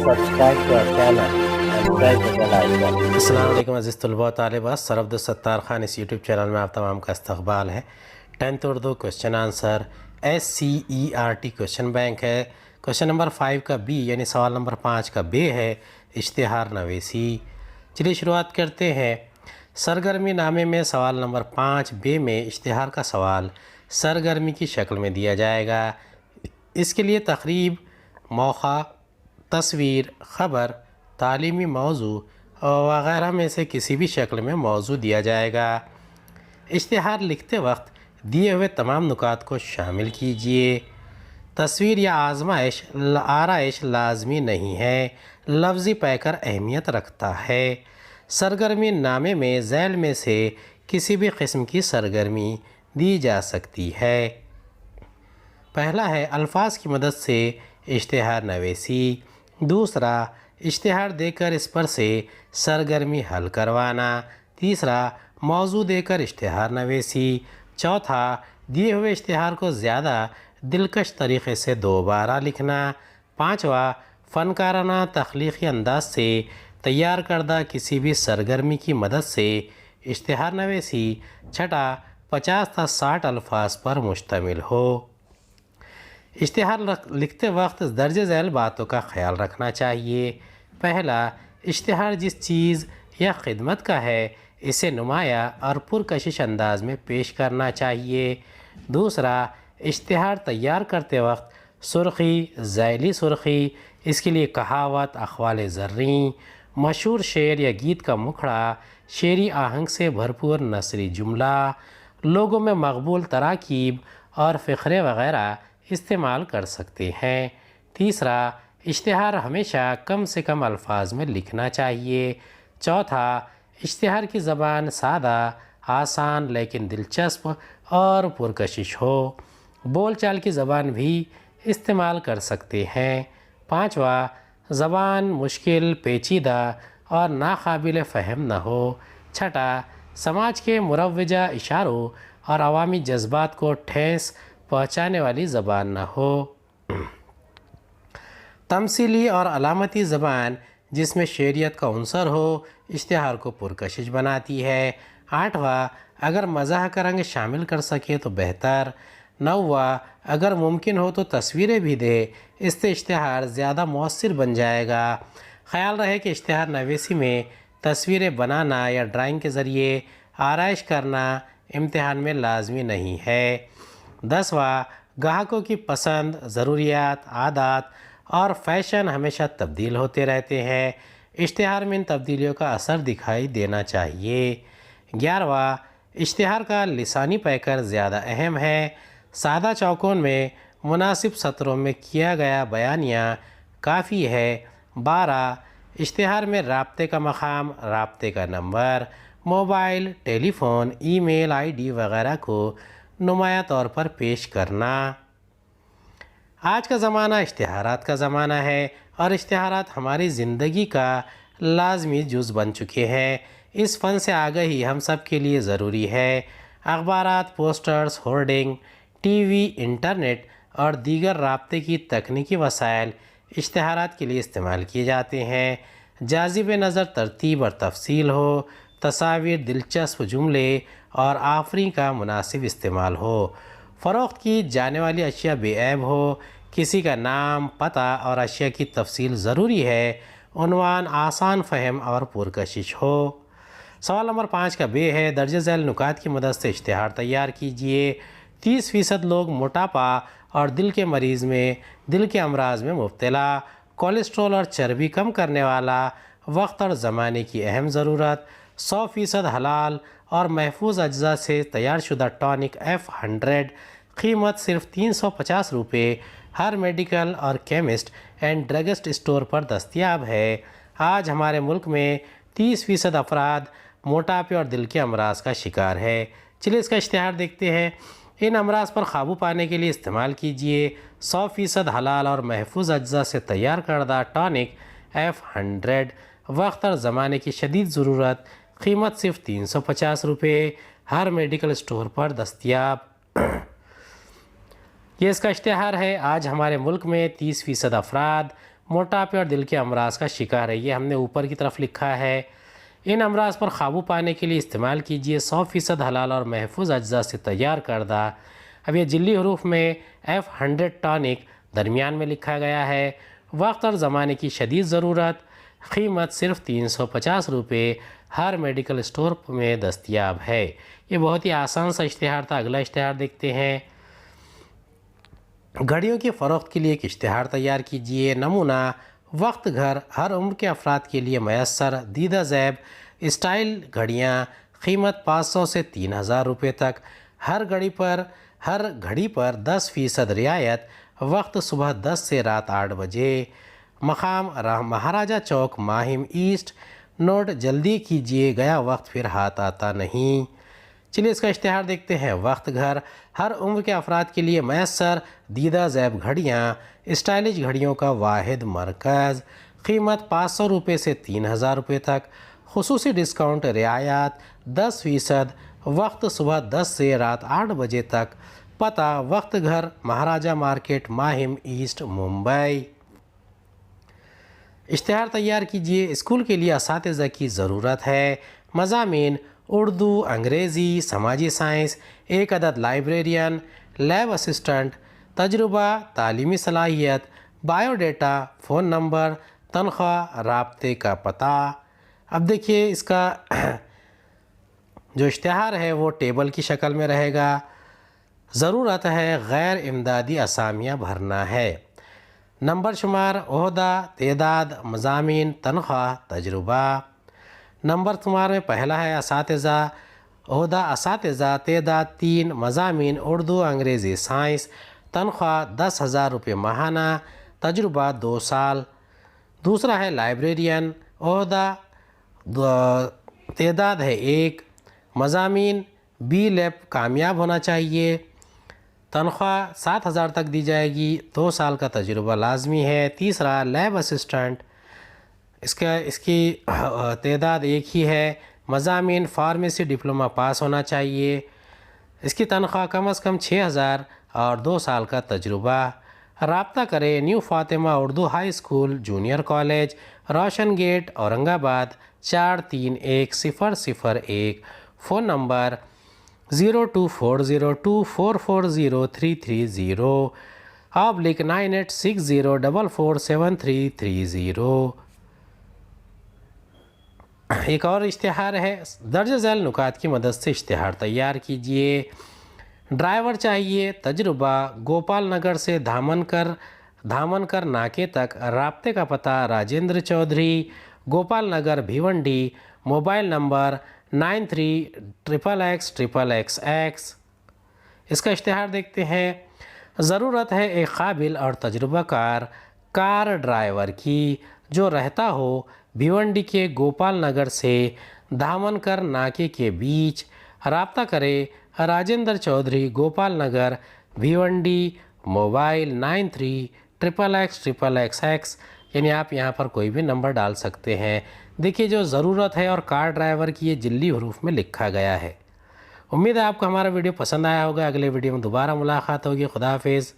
subscribe to our channel and press the bell icon. السلام علیکم عزیز طلباء و طالبات، سر عبدالستار خان اس یوٹیوب چینل میں آپ تمام کا استقبال ہے۔ 10th Urdu question answer SCERT question bank ہے۔ کوشچن نمبر 5 کا بی یعنی سوال نمبر 5 کا بے ہے اشتہار نویسی۔ چلیے شروعات کرتے ہیں۔ سرگرمی نامے میں سوال نمبر 5 بے میں اشتہار کا سوال سرگرمی کی شکل میں دیا جائے گا۔ اس کے لیے تقریب، موقع، تصویر، خبر، تعلیمی موضوع وغیرہ میں سے کسی بھی شکل میں موضوع دیا جائے گا۔ اشتہار لکھتے وقت دیے ہوئے تمام نکات کو شامل کیجیے۔ تصویر یا آرائش لازمی نہیں ہے، لفظی پیکر اہمیت رکھتا ہے۔ سرگرمی نامے میں ذیل میں سے کسی بھی قسم کی سرگرمی دی جا سکتی ہے۔ پہلا ہے الفاظ کی مدد سے اشتہار نویسی۔ دوسرا، اشتہار دے کر اس پر سے سرگرمی حل کروانا۔ تیسرا، موضوع دے کر اشتہار نویسی۔ چوتھا، دیے ہوئے اشتہار کو زیادہ دلکش طریقے سے دوبارہ لکھنا۔ پانچواں، فنکارانہ تخلیقی انداز سے تیار کردہ کسی بھی سرگرمی کی مدد سے اشتہار نویسی۔ چھٹا، 50 تا 60 الفاظ پر مشتمل ہو۔ اشتہار لکھتے وقت درج ذیل باتوں کا خیال رکھنا چاہیے۔ پہلا، اشتہار جس چیز یا خدمت کا ہے اسے نمایاں اور پرکشش انداز میں پیش کرنا چاہیے۔ دوسرا، اشتہار تیار کرتے وقت سرخی، ذیلی سرخی، اس کے لیے کہاوت، اقوال زریں، مشہور شعر یا گیت کا مکھڑا، شعری آہنگ سے بھرپور نثری جملہ، لوگوں میں مقبول تراکیب اور فقرے وغیرہ استعمال کر سکتے ہیں۔ تیسرا، اشتہار ہمیشہ کم سے کم الفاظ میں لکھنا چاہیے۔ چوتھا، اشتہار کی زبان سادہ، آسان لیکن دلچسپ اور پرکشش ہو۔ بول چال کی زبان بھی استعمال کر سکتے ہیں۔ پانچواں، زبان مشکل، پیچیدہ اور ناقابل فہم نہ ہو۔ چھٹا، سماج کے مروجہ اشاروں اور عوامی جذبات کو ٹھیس پہنچانے والی زبان نہ ہو۔ تمثیلی اور علامتی زبان جس میں شعریت کا عنصر ہو اشتہار کو پرکشش بناتی ہے۔ آٹھواں، اگر مزاح کا رنگ شامل کر سکے تو بہتر۔ نوواں، اگر ممکن ہو تو تصویریں بھی دے، اس سے اشتہار زیادہ مؤثر بن جائے گا۔ خیال رہے کہ اشتہار نویسی میں تصویریں بنانا یا ڈرائنگ کے ذریعے آرائش کرنا امتحان میں لازمی نہیں ہے۔ 10واں، گاہکوں کی پسند، ضروریات، عادات اور فیشن ہمیشہ تبدیل ہوتے رہتے ہیں، اشتہار میں ان تبدیلیوں کا اثر دکھائی دینا چاہیے۔ 11واں، اشتہار کا لسانی پیکر زیادہ اہم ہے، سادہ چوکون میں مناسب سطروں میں کیا گیا بیانیہ کافی ہے۔ 12، اشتہار میں رابطے کا مقام، رابطے کا نمبر، موبائل، ٹیلی فون، ای میل ID وغیرہ کو نمایاں طور پر پیش کرنا۔ آج کا زمانہ اشتہارات کا زمانہ ہے اور اشتہارات ہماری زندگی کا لازمی جز بن چکے ہیں۔ اس فن سے آگہی ہم سب کے لیے ضروری ہے۔ اخبارات، posters, hoarding, T V, internet اور دیگر رابطے کی تکنیکی وسائل اشتہارات کے لیے استعمال کیے جاتے ہیں۔ جاذب نظر ترتیب اور تفصیل ہو، تصاویر، دلچسپ جملے اور آفرین کا مناسب استعمال ہو، فروخت کی جانے والی اشیاء بے عیب ہو، کسی کا نام، پتہ اور اشیاء کی تفصیل ضروری ہے، عنوان آسان فہم اور پرکشش ہو۔ سوال نمبر 5 کا بے ہے، درج ذیل نکات کی مدد سے اشتہار تیار کیجیے۔ 30% لوگ موٹاپا اور دل کے امراض میں مبتلا، کولیسٹرول اور چربی کم کرنے والا، وقت اور زمانے کی اہم ضرورت، 100% حلال اور محفوظ اجزاء سے تیار شدہ ٹانک F100، قیمت صرف 350 روپے، ہر میڈیکل اور کیمسٹ اینڈ ڈرگسٹ اسٹور پر دستیاب ہے۔ آج ہمارے ملک میں 30% افراد موٹاپے اور دل کے امراض کا شکار ہے۔ چلیے اس کا اشتہار دیکھتے ہیں۔ ان امراض پر قابو پانے کے لیے استعمال کیجیے 100% حلال اور محفوظ اجزاء سے تیار کردہ ٹانک F100، وقت اور زمانے کی شدید ضرورت، قیمت صرف 350 روپے، ہر میڈیکل اسٹور پر دستیاب۔ یہ اس کا اشتہار ہے۔ آج ہمارے ملک میں 30% افراد موٹاپے اور دل کے امراض کا شکار ہے۔ یہ ہم نے اوپر کی طرف لکھا ہے۔ ان امراض پر قابو پانے کے لیے استعمال کیجیے 100% حلال اور محفوظ اجزاء سے تیار کردہ۔ اب یہ جلی حروف میں F100 ٹانک درمیان میں لکھا گیا ہے۔ وقت اور زمانے کی شدید ضرورت، قیمت صرف 350 روپے، ہر میڈیکل اسٹور میں دستیاب ہے۔ یہ بہت ہی آسان سا اشتہار تھا۔ اگلا اشتہار دیکھتے ہیں۔ گھڑیوں کی فروخت کے لیے ایک اشتہار تیار کیجیے۔ نمونہ: وقت گھر ہر عمر کے افراد کے لیے میسر دیدہ زیب اسٹائل گھڑیاں، قیمت 500 سے 3000 روپے تک، ہر گھڑی پر 10% رعایت، وقت صبح 10 سے رات 8 بجے، مقام مہاراجہ چوک، ماہم ایسٹ۔ نوٹ: جلدی کیجیے، گیا وقت پھر ہاتھ آتا نہیں۔ چلیے اس کا اشتہار دیکھتے ہیں۔ وقت گھر ہر عمر کے افراد کے لیے میسر دیدہ زیب گھڑیاں، اسٹائلش گھڑیوں کا واحد مرکز، قیمت 500 روپے سے 3000 روپے تک، خصوصی ڈسکاؤنٹ رعایت 10%، وقت صبح 10 سے رات 8 بجے تک، پتہ: وقت گھر، مہاراجہ مارکیٹ، ماہم ایسٹ، ممبئی۔ اشتہار تیار کیجیے۔ اسکول کے لیے اساتذہ کی ضرورت ہے۔ مضامین: اردو، انگریزی، سماجی سائنس، 1 عدد لائبریرین، لیب اسسٹنٹ، تجربہ، تعلیمی صلاحیت، بائیو ڈیٹا، فون نمبر، تنخواہ، رابطے کا پتہ۔ اب دیکھیے اس کا جو اشتہار ہے وہ ٹیبل کی شکل میں رہے گا۔ ضرورت ہے غیر امدادی اسامیاں بھرنا ہے۔ نمبر شمار: عہدہ، تعداد، مضامین، تنخواہ، تجربہ۔ نمبر شمار میں پہلا ہے اساتذہ، عہدہ اساتذہ، تعداد 3، مضامین اردو، انگریزی، سائنس، تنخواہ 10,000 روپے ماہانہ، تجربہ 2 سال۔ دوسرا ہے لائبریرین، عہدہ تعداد ہے 1، مضامین بی لیب کامیاب ہونا چاہیے، تنخواہ 7,000 تک دی جائے گی، 2 سال کا تجربہ لازمی ہے۔ تیسرا لیب اسسٹنٹ، اس کی تعداد 1 ہی ہے، مضامین فارمیسی ڈپلومہ پاس ہونا چاہیے، اس کی تنخواہ کم از کم 6,000 اور 2 سال کا تجربہ۔ رابطہ کریں new Fatima Urdu high school junior college, روشن گیٹ، اورنگ آباد 431001۔ Phone number 02402440330/9860447330۔ ایک اور اشتہار ہے۔ درج ذیل نکات کی مدد سے اشتہار تیار کیجیے۔ ڈرائیور چاہیے، تجربہ، گوپال نگر سے دھامن کر ناکے تک، رابطے کا پتہ Rajendra Chaudhary, Gopal Nagar, Bhiwandi, mobile number 93XXXXX۔ اس کا اشتہار دیکھتے ہیں۔ ضرورت ہے ایک قابل اور تجربہ کار ڈرائیور کی جو رہتا ہو بھیونڈی کے گوپال نگر سے دھامن کر ناکے کے بیچ۔ رابطہ کرے راجندر چودھری، گوپال نگر، بھیونڈی، موبائل 93XXXXX۔ یعنی آپ یہاں پر کوئی بھی نمبر ڈال سکتے ہیں۔ دیکھیے جو ضرورت ہے اور کار ڈرائیور کی یہ جلی حروف میں لکھا گیا ہے۔ امید ہے آپ کو ہمارا ویڈیو پسند آیا ہوگا۔ اگلے ویڈیو میں دوبارہ ملاقات ہوگی۔ خدا حافظ۔